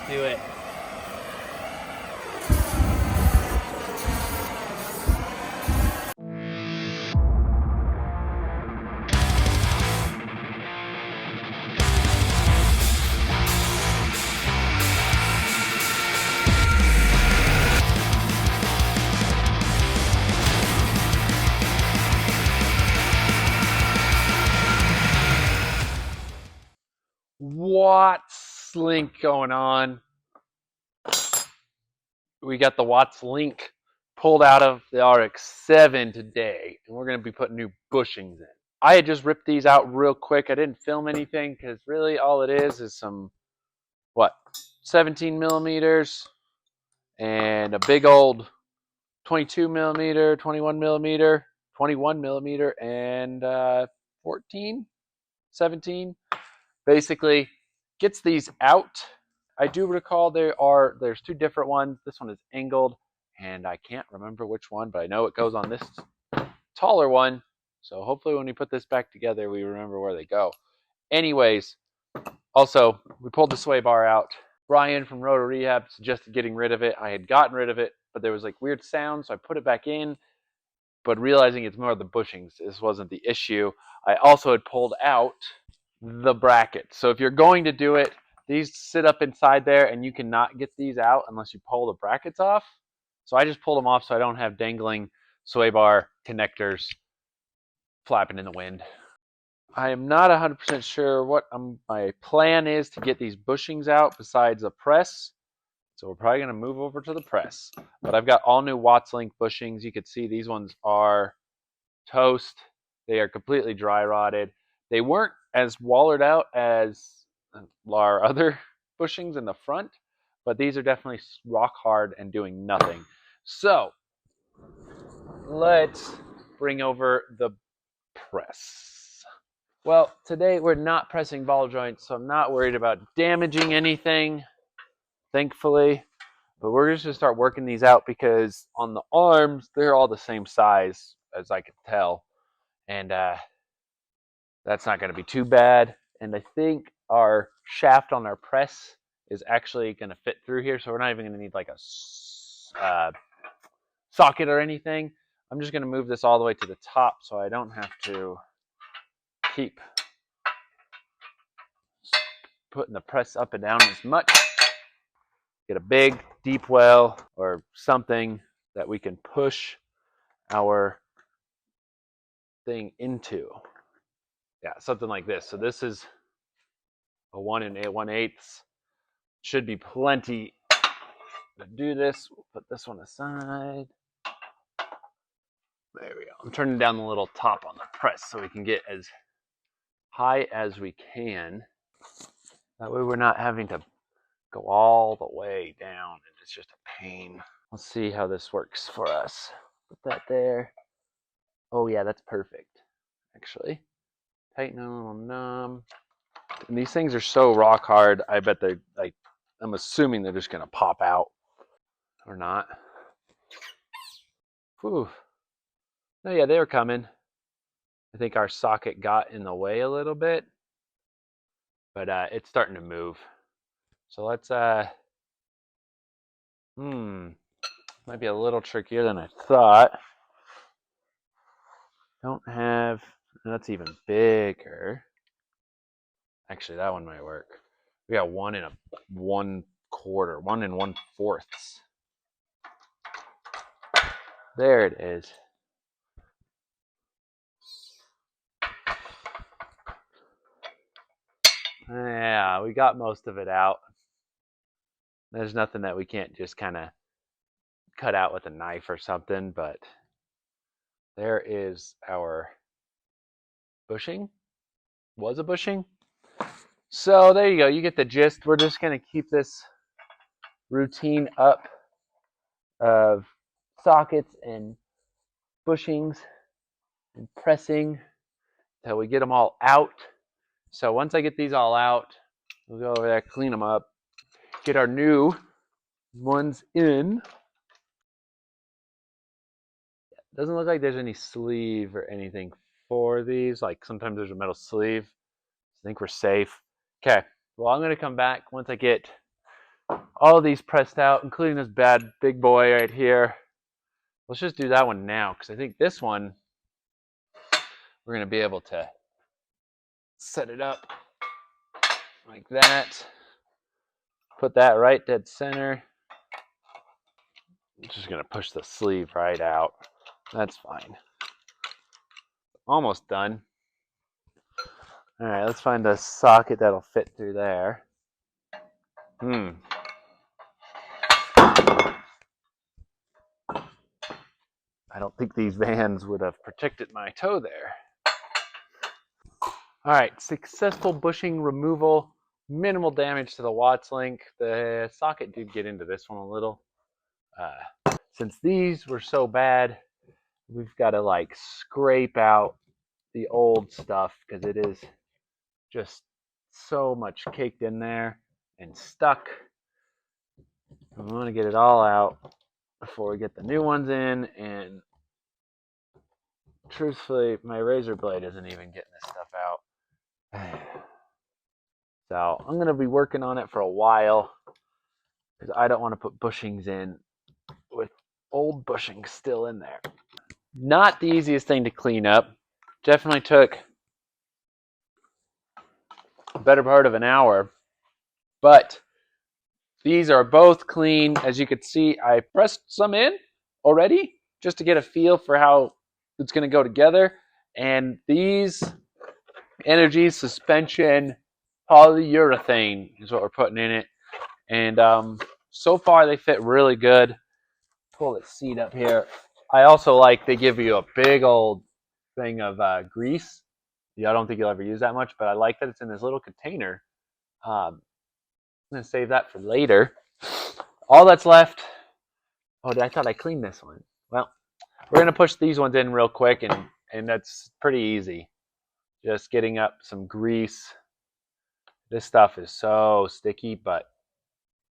do it. Watts link going on. We got the Watts link pulled out of the RX7 today, and we're going to be putting new bushings in. I had just ripped these out real quick. I didn't film anything because really all it is some, 17 millimeters and a big old 22 millimeter, 21 millimeter, 21 millimeter, and 14, 17. Basically, gets these out. I do recall there's two different ones. This one is angled, and I can't remember which one, but I know it goes on this taller one. So hopefully when we put this back together, we remember where they go. Anyways, also, we pulled the sway bar out. Brian from Rotor Rehab suggested getting rid of it. I had gotten rid of it, but there was like weird sound, so I put it back in, but realizing it's more of the bushings. This wasn't the issue. I also had pulled out the bracket. So if you're going to do it, these sit up inside there, and you cannot get these out unless you pull the brackets off. So I just pulled them off so I don't have dangling sway bar connectors flapping in the wind. I am not 100% sure what my plan is to get these bushings out besides a press. So we're probably going to move over to the press. But I've got all new Watts Link bushings. You can see these ones are toast. They are completely dry rotted. They weren't as wallered out as our other bushings in the front, but these are definitely rock hard and doing nothing. So let's bring over the press. Well, today we're not pressing ball joints, so I'm not worried about damaging anything, thankfully. But we're just going to start working these out because on the arms, they're all the same size as I could tell. And that's not going to be too bad. And I think our shaft on our press is actually going to fit through here, so we're not even going to need like a socket or anything. I'm just going to move this all the way to the top so I don't have to keep putting the press up and down as much. Get a big deep well or something that we can push our thing into. Yeah, something like this. So this is a 1 1/8. Should be plenty to do this. We'll put this one aside. There we go. I'm turning down the little top on the press so we can get as high as we can. That way we're not having to go all the way down and it's just a pain. Let's see how this works for us. Put that there. Oh yeah, that's perfect, actually. Tighten a little knob. And these things are so rock hard, I bet they're like, I'm assuming they're just gonna pop out. Or not. Whew. Oh yeah, they were coming. I think our socket got in the way a little bit, but it's starting to move. So let's might be a little trickier than I thought. Don't have, that's even bigger. Actually, that one might work. We got 1 1/4, 1 1/4. There it is. Yeah, we got most of it out. There's nothing that we can't just kind of cut out with a knife or something, but there is our bushing. Was a bushing. So there you go. You get the gist. We're just going to keep this routine up of sockets and bushings and pressing until we get them all out. So once I get these all out, we'll go over there, clean them up, get our new ones in. Doesn't look like there's any sleeve or anything for these. Like sometimes there's a metal sleeve. I think we're safe. Okay, well I'm going to come back once I get all of these pressed out, including this bad big boy right here. Let's just do that one now, because I think this one, we're going to be able to set it up like that. Put that right dead center. I'm just going to push the sleeve right out. That's fine. Almost done. All right, let's find a socket that'll fit through there. I don't think these vans would have protected my toe there. All right, successful bushing removal. Minimal damage to the Watts link. The socket did get into this one a little. Since these were so bad, we've got to like scrape out the old stuff because it is just so much caked in there and stuck. We want to get it all out before we get the new ones in, and truthfully, my razor blade isn't even getting this stuff out. So I'm going to be working on it for a while because I don't want to put bushings in with old bushings still in there. Not the easiest thing to clean up. Definitely took a better part of an hour, but these are both clean. As you could see, I pressed some in already just to get a feel for how it's going to go together. And these energy suspension polyurethane is what we're putting in it. And so far they fit really good. Pull this seat up here. I also like they give you a big old thing of grease. Yeah, I don't think you'll ever use that much, but I like that it's in this little container. I'm going to save that for later. All that's left. Oh, I thought I cleaned this one. Well, we're going to push these ones in real quick, and that's pretty easy. Just getting up some grease. This stuff is so sticky, but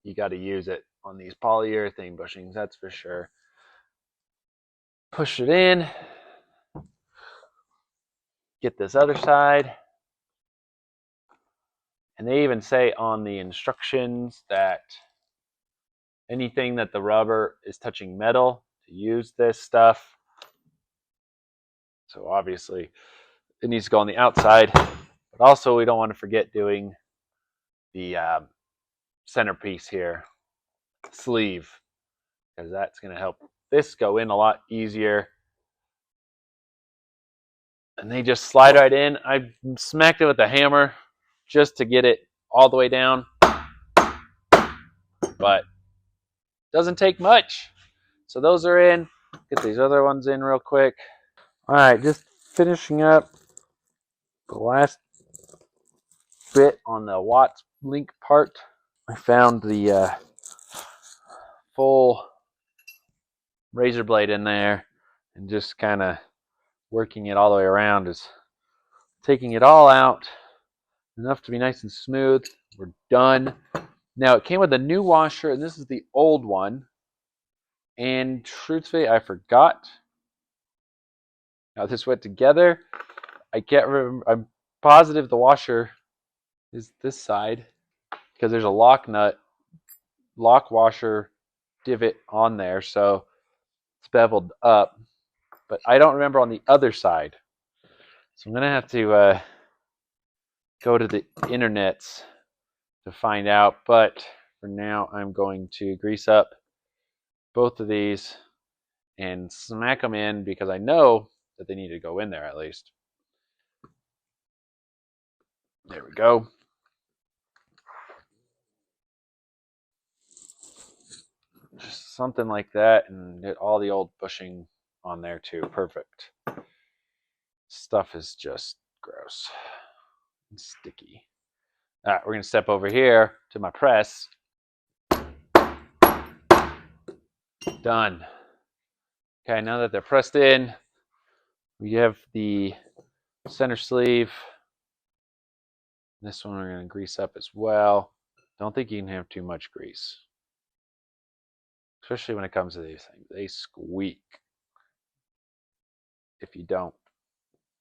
you got to use it on these polyurethane bushings, that's for sure. Push it in. Get this other side. And they even say on the instructions that anything that the rubber is touching metal, to use this stuff. So obviously it needs to go on the outside, but also we don't want to forget doing the centerpiece here, sleeve, because that's going to help this go in a lot easier. And they just slide right in. I smacked it with a hammer just to get it all the way down, but doesn't take much. So those are in. Get these other ones in real quick. All right, just finishing up the last bit on the Watts link part. I found the full razor blade in there, and just kind of working it all the way around is taking it all out enough to be nice and smooth. We're done. Now it came with a new washer, and this is the old one. And truthfully, I forgot how this went together. I can't remember. I'm positive the washer is this side because there's a lock washer divot on there, so it's beveled up. But I don't remember on the other side, so I'm gonna have to go to the internets to find out. But for now, I'm going to grease up both of these and smack them in because I know that they need to go in there at least. There we go. Just something like that, and get all the old bushing on there too. Perfect. Stuff is just gross and sticky. All right, we're going to step over here to my press. Done. Okay, now that they're pressed in, we have the center sleeve. This one we're going to grease up as well. Don't think you can have too much grease, especially when it comes to these things. They squeak if you don't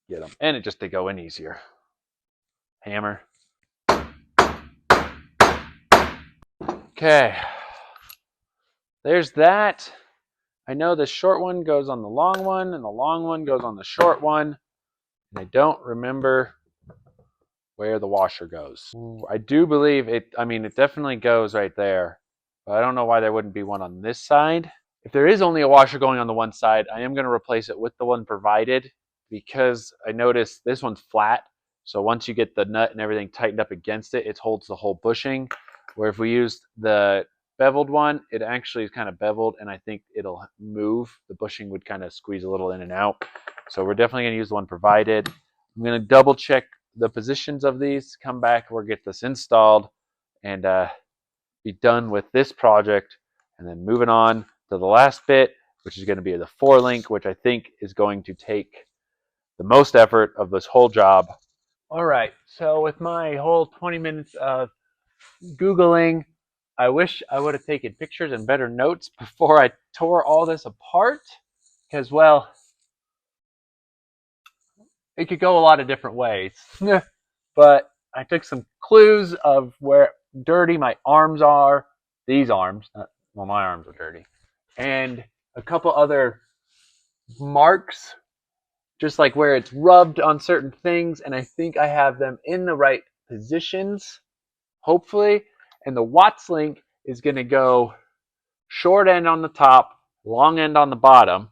get them. And they go in easier. Hammer. Okay, there's that. I know the short one goes on the long one, and the long one goes on the short one. And I don't remember where the washer goes. I do believe it, I mean, it definitely goes right there. But I don't know why there wouldn't be one on this side. If there is only a washer going on the one side, I am going to replace it with the one provided because I noticed this one's flat. So once you get the nut and everything tightened up against it, it holds the whole bushing. Where if we used the beveled one, it actually is kind of beveled, and I think it'll move. The bushing would kind of squeeze a little in and out. So we're definitely going to use the one provided. I'm going to double check the positions of these, come back, we'll get this installed, and be done with this project. And then moving on to the last bit, which is going to be the 4-link, which I think is going to take the most effort of this whole job. All right, so with my whole 20 minutes of Googling, I wish I would have taken pictures and better notes before I tore all this apart, because, well, it could go a lot of different ways. But I took some clues of where dirty my arms are. These arms, well, my arms are dirty. And a couple other marks, just like where it's rubbed on certain things. And I think I have them in the right positions, hopefully. And the Watts link is going to go short end on the top, long end on the bottom.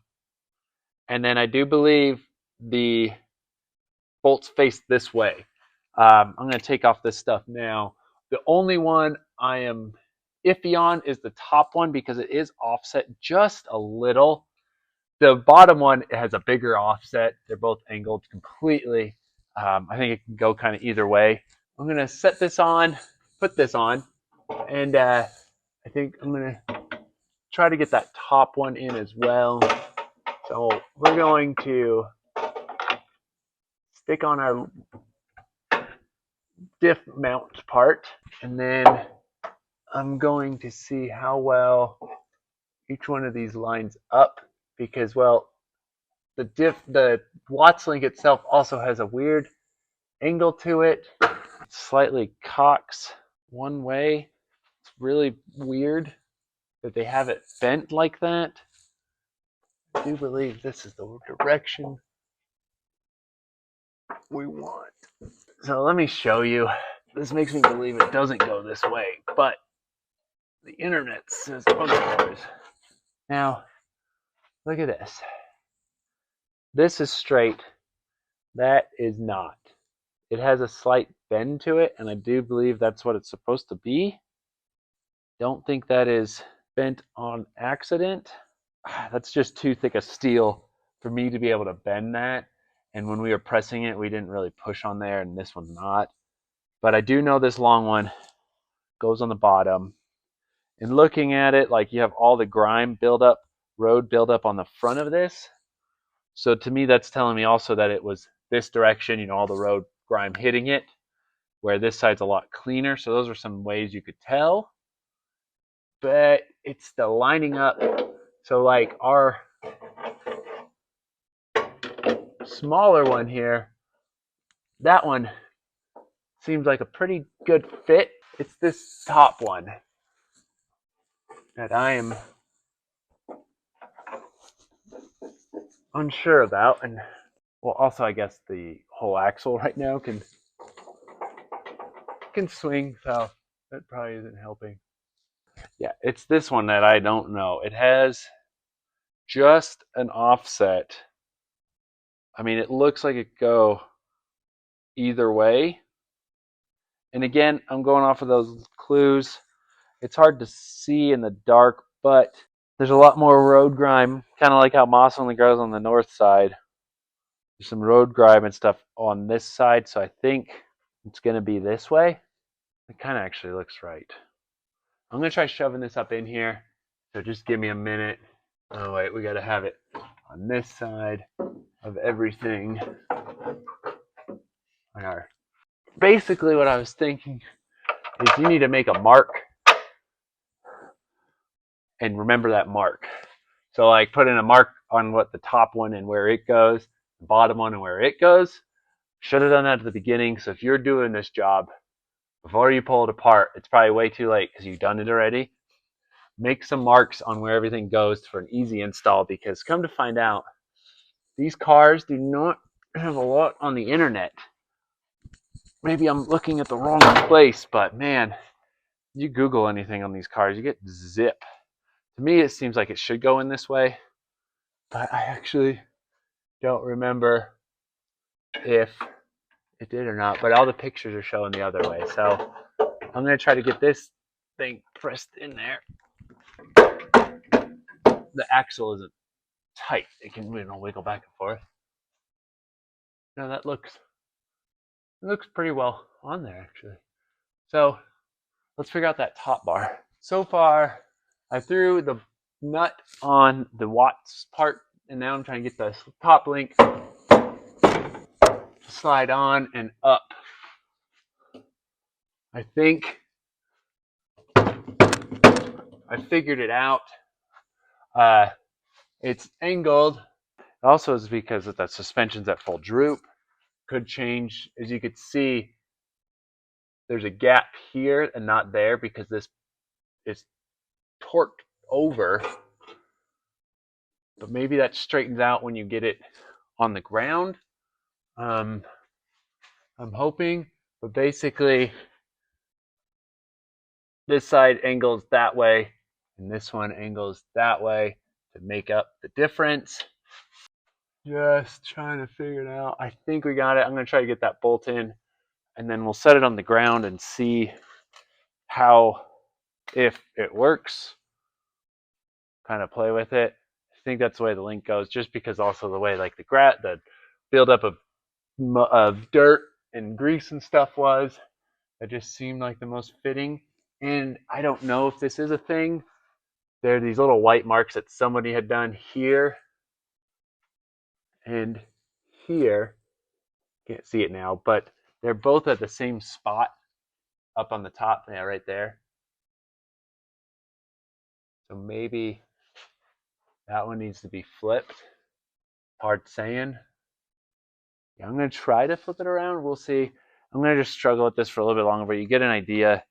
And then I do believe the bolts face this way. I'm going to take off this stuff now. The only one I am iffy on is the top one because it is offset just a little. The bottom one has a bigger offset. They're both angled completely. I think it can go kind of either way. I'm going to set this on, put this on, and I think I'm going to try to get that top one in as well. So we're going to stick on our diff mount part, and then I'm going to see how well each one of these lines up, because, well, the Watts link itself also has a weird angle to it. It slightly cocks one way. It's really weird that they have it bent like that. I do believe this is the direction we want. So let me show you. This makes me believe it doesn't go this way, but the internet says otherwise. Now, look at this. This is straight. That is not. It has a slight bend to it, and I do believe that's what it's supposed to be. Don't think that is bent on accident. That's just too thick a steel for me to be able to bend that. And when we were pressing it, we didn't really push on there, and this one's not. But I do know this long one goes on the bottom. And looking at it, like, you have all the grime buildup, road buildup on the front of this. So to me, that's telling me also that it was this direction, you know, all the road grime hitting it, where this side's a lot cleaner. So those are some ways you could tell. But it's the lining up. So like our smaller one here, that one seems like a pretty good fit. It's this top one that I am unsure about. And, well, also I guess the whole axle right now can swing, so that probably isn't helping. Yeah, it's this one that I don't know. It has just an offset. I mean, it looks like it go either way. And again, I'm going off of those clues. It's hard to see in the dark, but there's a lot more road grime, kind of like how moss only grows on the north side. There's some road grime and stuff on this side, so I think it's going to be this way. It kind of actually looks right. I'm going to try shoving this up in here, so just give me a minute. Oh, wait, we got to have it on this side of everything. Basically, what I was thinking is you need to make a mark and remember that mark. So, like, put in a mark on what the top one and where it goes, the bottom one and where it goes. Should have done that at the beginning. So if you're doing this job before you pull it apart, it's probably way too late because you've done it already. Make some marks on where everything goes for an easy install, because come to find out, these cars do not have a lot on the internet. Maybe I'm looking at the wrong place, but man, you Google anything on these cars, you get zip. To me, it seems like it should go in this way, but I actually don't remember if it did or not, but all the pictures are showing the other way. So I'm going to try to get this thing pressed in there. The axle isn't tight. It can wiggle back and forth. Now that looks pretty well on there, actually. So let's figure out that top bar. So far, I threw the nut on the Watts part, and now I'm trying to get the top link to slide on and up. I think I figured it out. It's angled. It also is because of the suspension's at full droop. Could change, as you could see, there's a gap here and not there because this is torqued over. But maybe that straightens out when you get it on the ground. I'm hoping, but basically this side angles that way and this one angles that way to make up the difference. Just trying to figure it out. I think we got it. I'm going to try to get that bolt in, and then we'll set it on the ground and see if it works. Kind of play with it. I think that's the way the link goes, just because also the way like the buildup of dirt and grease and stuff was. It just seemed like the most fitting. And I don't know if this is a thing. There are these little white marks that somebody had done here and here. Can't see it now, but they're both at the same spot up on the top. Yeah, right there. So maybe that one needs to be flipped. Hard saying. Yeah, I'm going to try to flip it around. We'll see. I'm going to just struggle with this for a little bit longer, but you get an idea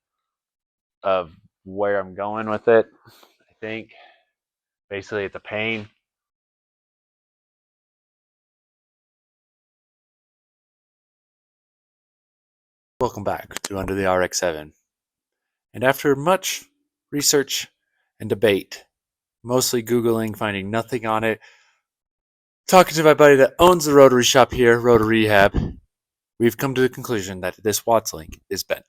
of where I'm going with it, I think. Basically, it's a pain. Welcome back to Under the RX7. And after much research and debate, mostly Googling, finding nothing on it, talking to my buddy that owns the rotary shop here, Rotary Rehab, we've come to the conclusion that this Watts link is bent.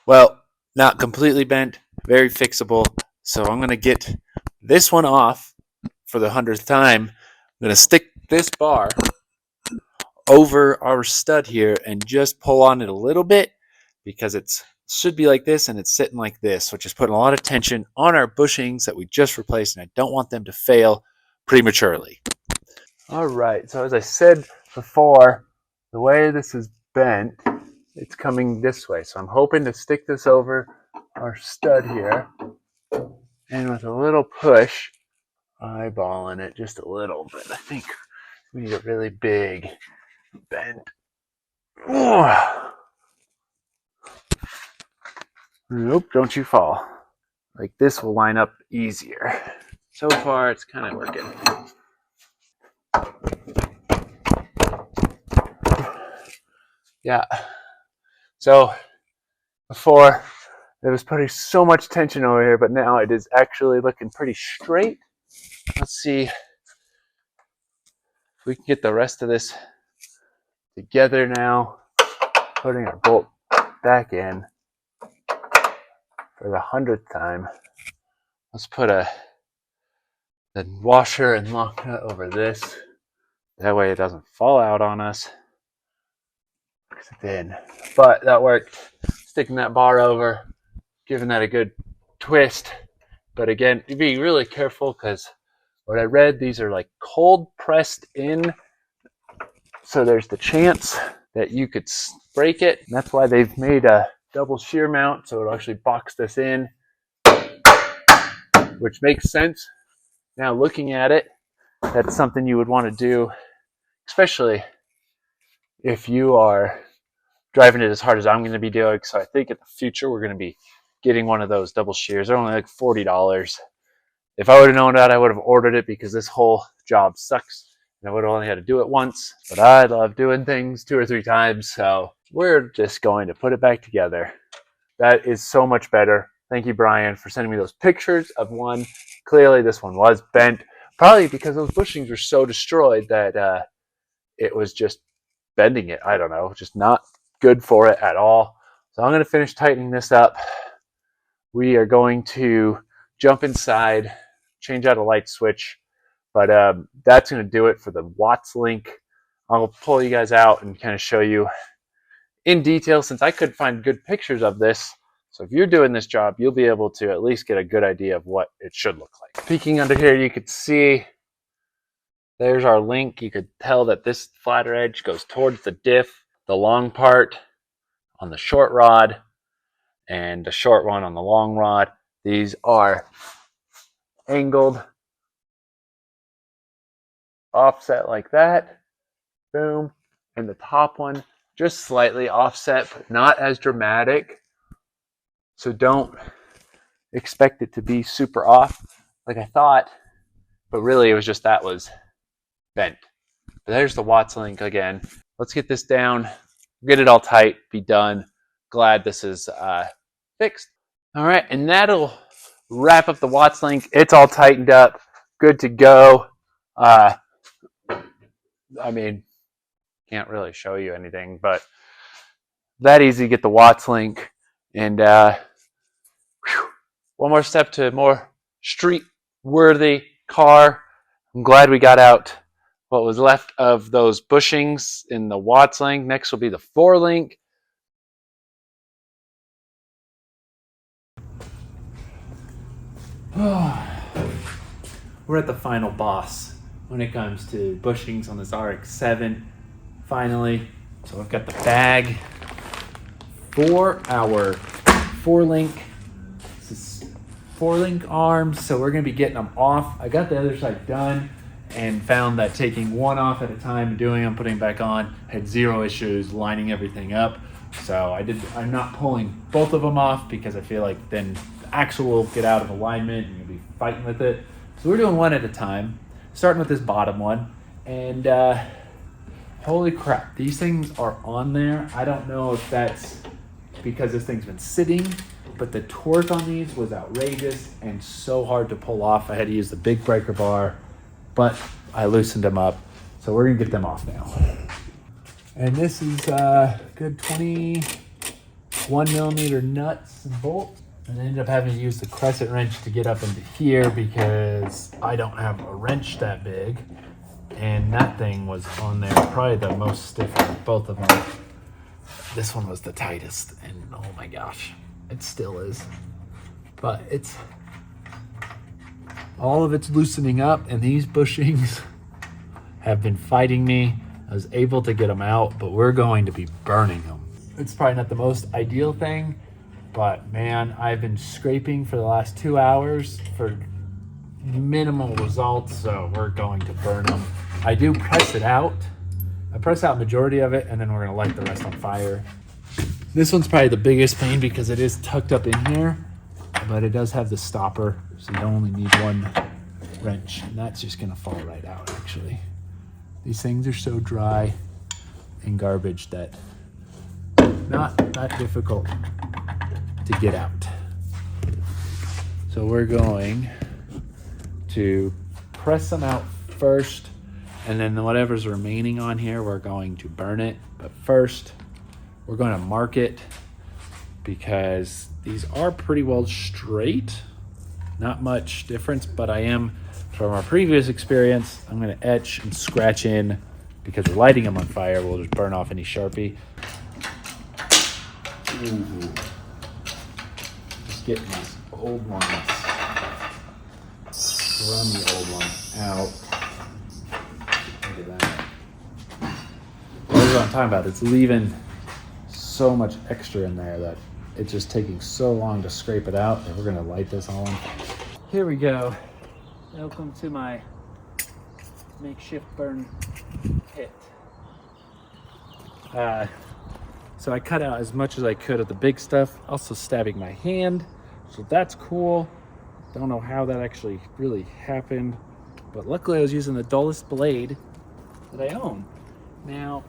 Well, not completely bent, very fixable. So I'm going to get this one off for the 100th time. I'm going to stick this bar over our stud here and just pull on it a little bit, because it should be like this and it's sitting like this, which is putting a lot of tension on our bushings that we just replaced, and I don't want them to fail prematurely. All right, so as I said before, the way this is bent, it's coming this way. So I'm hoping to stick this over our stud here, and with a little push, eyeballing it just a little bit. I think we need a really big bend. Nope, don't you fall. Like this will line up easier. So far, it's kind of working. Yeah. So before, there was putting so much tension over here, but now it is actually looking pretty straight. Let's see if we can get the rest of this together now. Putting our bolt back in for the 100th time. Let's put the washer and lock nut over this. That way it doesn't fall out on us. It's thin. But that worked. Sticking that bar over, giving that a good twist. But again, be really careful, because what I read, these are like cold pressed in. So there's the chance that you could break it. And that's why they've made a double shear mount, so it'll actually box this in, which makes sense. Now looking at it, that's something you would want to do, especially if you are driving it as hard as I'm going to be doing. So I think in the future we're going to be getting one of those double shears. They're only like $40. If I would have known that, I would have ordered it because this whole job sucks. And I would have only had to do it once. But I love doing things 2 or 3 times. So we're just going to put it back together. That is so much better. Thank you, Brian, for sending me those pictures of one. Clearly, this one was bent. Probably because those bushings were so destroyed that it was just bending it. I don't know. Just not good for it at all. So I'm going to finish tightening this up. We are going to jump inside, change out a light switch. But that's going to do it for the Watts link. I'll pull you guys out and kind of show you in detail, since I couldn't find good pictures of this. So if you're doing this job, you'll be able to at least get a good idea of what it should look like. Peeking under here, you could see there's our link. You could tell that this flatter edge goes towards the diff, the long part on the short rod, and the short one on the long rod. These are angled offset like that. Boom. And the top one just slightly offset, but not as dramatic. So don't expect it to be super off like I thought, but really it was just that was bent. But there's the Watts link again. Let's get this down, get it all tight, be done. Glad this is fixed. All right, and that'll wrap up the Watts link. It's all tightened up, good to go. I mean, can't really show you anything, but that easy to get the Watts link. And one more step to a more street-worthy car. I'm glad we got out what was left of those bushings in the Watts link. Next will be the 4 link. We're at the final boss when it comes to bushings on this RX7. Finally, so we've got the bag for our 4 link. This is 4 link arms, so we're going to be getting them off. I got the other side done and found that taking one off at a time and doing them, putting back on, had 0 issues lining everything up. So I'm not pulling both of them off because I feel like then the axle will get out of alignment and you'll be fighting with it. So we're doing one at a time, starting with this bottom one. And holy crap, these things are on there. I don't know if that's because this thing's been sitting, but the torque on these was outrageous and so hard to pull off. I had to use the big breaker bar, but I loosened them up. So we're gonna get them off now. And this is good 21mm nuts and bolts. And I ended up having to use the crescent wrench to get up into here because I don't have a wrench that big. And that thing was on there, probably the most stiff of both of them. This one was the tightest, and oh my gosh, it still is. But all of it's loosening up, and these bushings have been fighting me. I was able to get them out, but we're going to be burning them. It's probably not the most ideal thing, but man, I've been scraping for the last 2 hours for minimal results, so we're going to burn them. I do press it out. I press out majority of it, and then we're gonna light the rest on fire. This one's probably the biggest pain because it is tucked up in here, but it does have the stopper, so you only need one wrench, and that's just gonna fall right out, actually. These things are so dry and garbage that not that difficult to get out. So we're going to press them out first, and then whatever's remaining on here, we're going to burn it. But first, we're going to mark it because these are pretty well straight. Not much difference, but I am, from our previous experience, I'm going to etch and scratch in because we're lighting them on fire. We'll just burn off any Sharpie. Ooh. Just getting these old ones, crummy old ones out. Look at that. This is what I'm talking about. It's leaving so much extra in there that it's just taking so long to scrape it out that we're going to light this all on. Here we go. Welcome to my makeshift burn pit. So I cut out as much as I could of the big stuff, also stabbing my hand. So that's cool. Don't know how that actually really happened, but luckily I was using the dullest blade that I own. Now,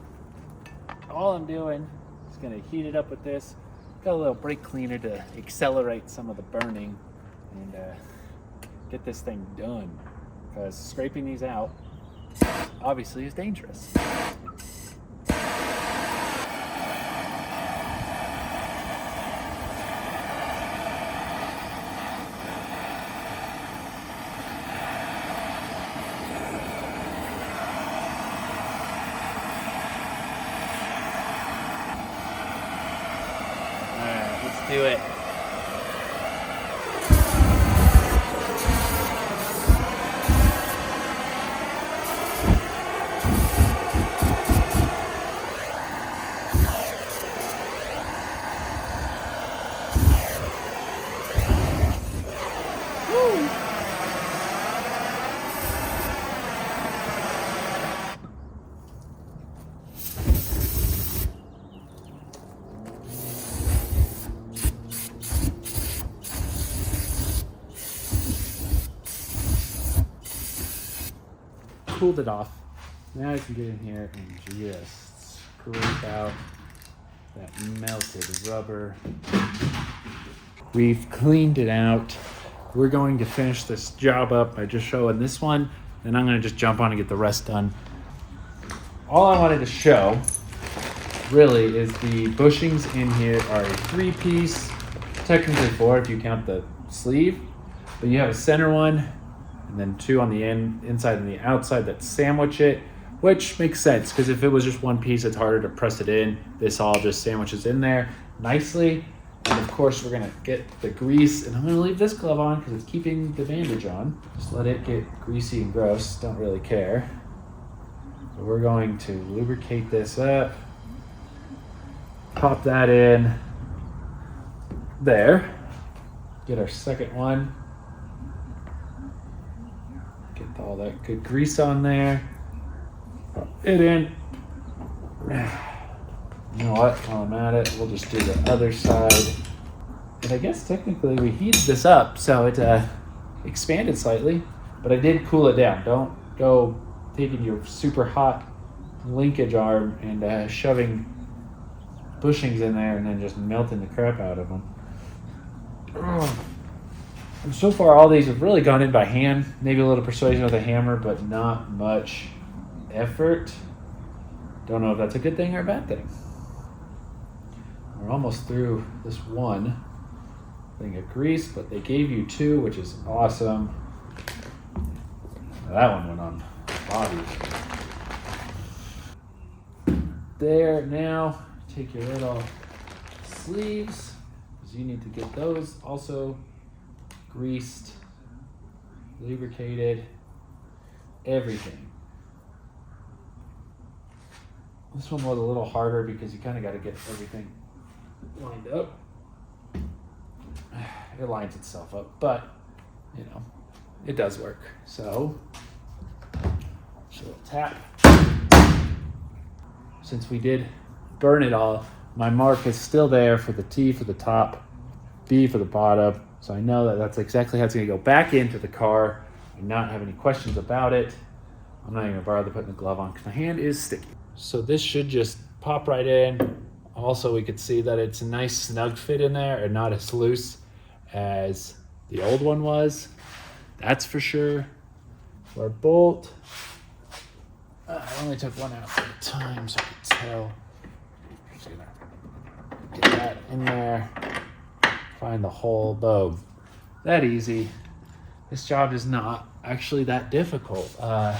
all I'm doing is gonna heat it up with this. Got a little brake cleaner to accelerate some of the burning and get this thing done. Because scraping these out obviously is dangerous. Let's do it. Cooled it off. Now I can get in here and just scrape out that melted rubber. We've cleaned it out. We're going to finish this job up by just showing this one, and I'm going to just jump on and get the rest done. All I wanted to show really is the bushings in here are a 3-piece, technically 4 if you count the sleeve, but you have a center one and then 2 on the inside and the outside that sandwich it, which makes sense because if it was just one piece, it's harder to press it in. This all just sandwiches in there nicely. And of course, we're gonna get the grease, and I'm gonna leave this glove on because it's keeping the bandage on. Just let it get greasy and gross, don't really care. So we're going to lubricate this up, pop that in there, get our second one. Get all that good grease on there. Pop it in. You know what? While I'm at it, we'll just do the other side. And I guess technically we heated this up, so it expanded slightly, but I did cool it down. Don't go taking your super hot linkage arm and shoving bushings in there and then just melting the crap out of them. And so far, all these have really gone in by hand. Maybe a little persuasion with a hammer, but not much effort. Don't know if that's a good thing or a bad thing. We're almost through this one thing of grease, but they gave you 2, which is awesome. Now that one went on body. There, now take your little sleeves, because you need to get those also greased, lubricated, everything. This one was a little harder because you kind of got to get everything lined up. It lines itself up, but you know, it does work. So, just a little tap. Since we did burn it all, my mark is still there for the T for the top, B for the bottom. So I know that that's exactly how it's going to go back into the car and not have any questions about it. I'm not even going to bother putting the glove on because my hand is sticky. So this should just pop right in. Also, we could see that it's a nice snug fit in there and not as loose as the old one was. That's for sure. Our bolt. I only took one out at a time so I could tell. Just gonna get that in there. Find the hole, boom. That easy. This job is not actually that difficult. I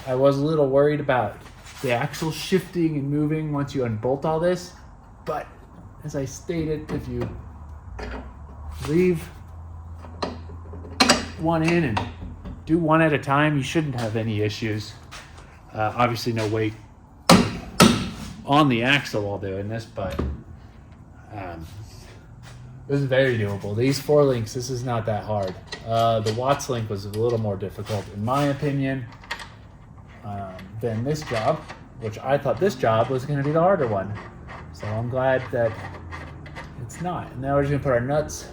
was a little worried about the axle shifting and moving once you unbolt all this, but as I stated, if you leave one in and do one at a time, you shouldn't have any issues. Obviously no weight on the axle while doing this, but this is very doable. These 4 links, this is not that hard. The Watts link was a little more difficult, in my opinion, than this job, which I thought this job was going to be the harder one. So I'm glad that it's not. And now we're just gonna put our nuts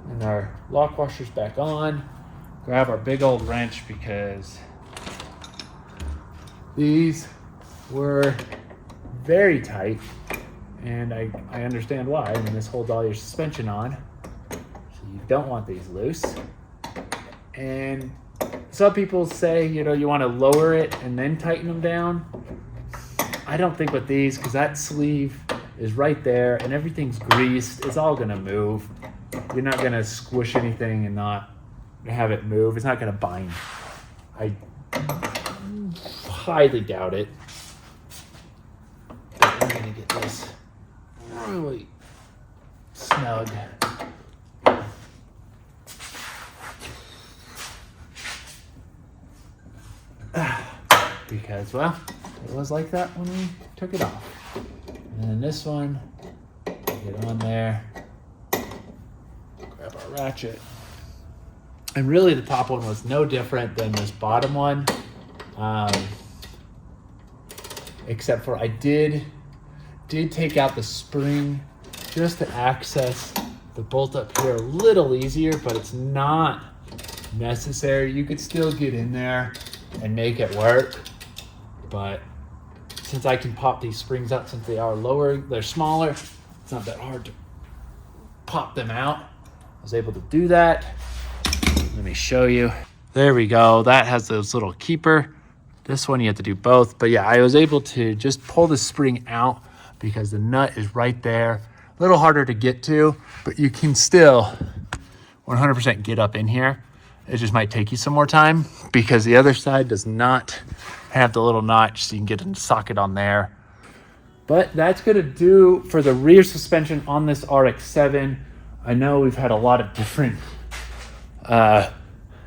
and our lock washers back on. Grab our big old wrench because these were very tight, and I understand why. I mean, this holds all your suspension on, so you don't want these loose. And some people say, you know, you want to lower it and then tighten them down. I don't think with these, because that sleeve is right there and everything's greased. It's all gonna move. You're not gonna squish anything and not have it move. It's not gonna bind. I highly doubt it. But I'm gonna get this really snug. Because, well, it was like that when we took it off. And then this one, get on there, grab our ratchet. And really the top one was no different than this bottom one. Except for I did take out the spring just to access the bolt up here a little easier, but it's not necessary. You could still get in there and make it work. But since I can pop these springs out, since they are lower, they're smaller, it's not that hard to pop them out. I was able to do that. Let me show you. There we go. That has those little keeper. This one you have to do both. But yeah, I was able to just pull the spring out because the nut is right there. A little harder to get to, but you can still 100% get up in here. It just might take you some more time because the other side does not have the little notch, so you can get a socket on there. But that's gonna do for the rear suspension on this RX-7. I know we've had a lot of different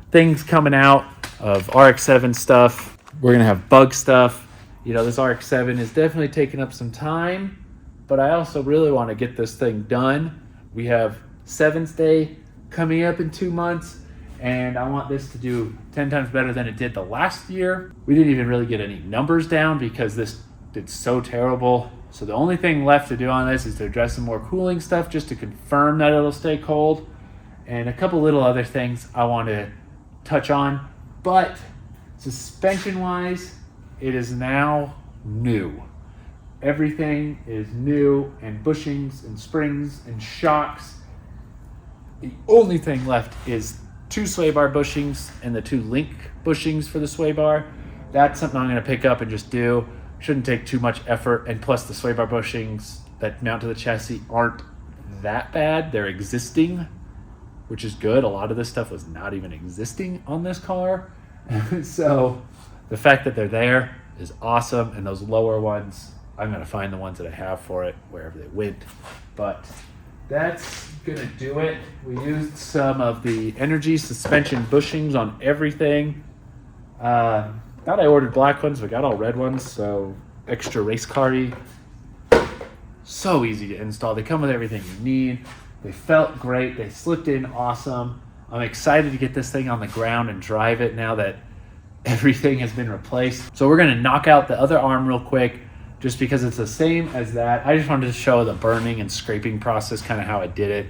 things coming out of RX-7 stuff. We're gonna have bug stuff. You know, this RX-7 is definitely taking up some time, but I also really wanna get this thing done. We have 7th day coming up in 2 months, and I want this to do 10 times better than it did the last year. We didn't even really get any numbers down because this did so terrible. So the only thing left to do on this is to address some more cooling stuff just to confirm that it'll stay cold, and a couple little other things I want to touch on. But suspension wise, it is now new. Everything is new, and bushings and springs and shocks. The only thing left is 2 sway bar bushings and the 2 link bushings for the sway bar. That's something I'm going to pick up and just do. Shouldn't take too much effort, and plus the sway bar bushings that mount to the chassis aren't that bad. They're existing, which is good. A lot of this stuff was not even existing on this car. So the fact that they're there is awesome, and those lower ones, I'm going to find the ones that I have for it wherever they went. But that's gonna do it. We used some of the energy suspension bushings on everything. Thought I ordered black ones, but got all red ones, so extra race car-y. So easy to install. They come with everything you need. They felt great. They slipped in awesome. I'm excited to get this thing on the ground and drive it now that everything has been replaced. So we're gonna knock out the other arm real quick, just because it's the same as that. I just wanted to show the burning and scraping process, kind of how I did it.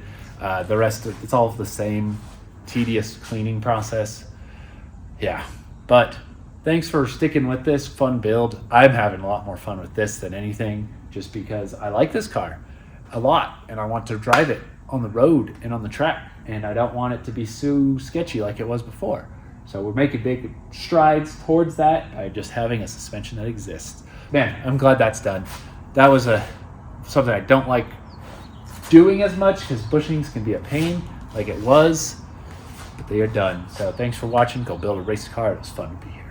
The rest, it's all the same tedious cleaning process. Yeah, but thanks for sticking with this fun build. I'm having a lot more fun with this than anything, just because I like this car a lot, and I want to drive it on the road and on the track, and I don't want it to be so sketchy like it was before. So we're making big strides towards that by just having a suspension that exists. Man, I'm glad that's done. That was something I don't like doing as much because bushings can be a pain like it was, but they are done. So thanks for watching. Go build a race car. It was fun to be here.